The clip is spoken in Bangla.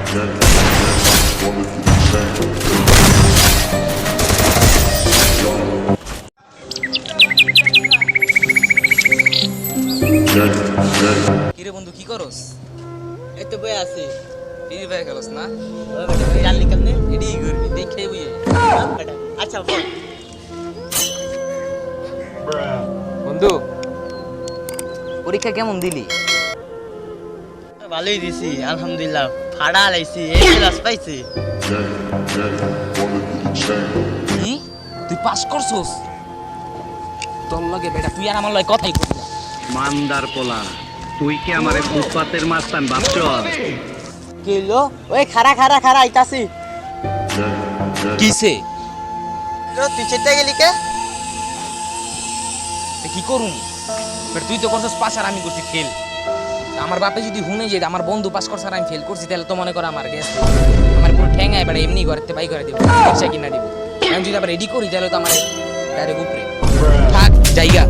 কিরে বন্ধু কি করস? এই তো বই আছি। ফ্রি ফায়ার খেলস না? জানলি কেমনে? এডি করবি দেখে বুঝে। আচ্ছা বল। বন্ধু পরীক্ষা কেমন দিলি? ভালোই দিছি আলহামদুলিল্লাহ। ফাড়া লাইছি, এই ক্লাস পাইছি। কি তুই পাস করছস? তোর লগে বেটা তুই আর আমার লগে কথাই কইবি না। মানদার পোলা, তুই কি আমারে ফুটপাতের মাস্তান ভাবছ? কি হলো? ওই খাড়া আইতাছি। কিসে? তুই চেতে গেলি কে? কি করুম? বেটা তুই তো করছস পাস আর আমি করছি ফেল। আমার বাপে যদি হুনে যে আমার বন্ধু পাস করছে আর আমি ফেল করছি তাহলে তো মনে কর আমার গেছে। আমার পুরো ঠ্যাঙায় বেটা এমনি ঘরেতে বাই করে দিব। পয়সা কিনা দিব। আমি যদি আবার রেডি করি তাহলে তো আমার ডাইরেক্ট উপরে। থাক জায়গা।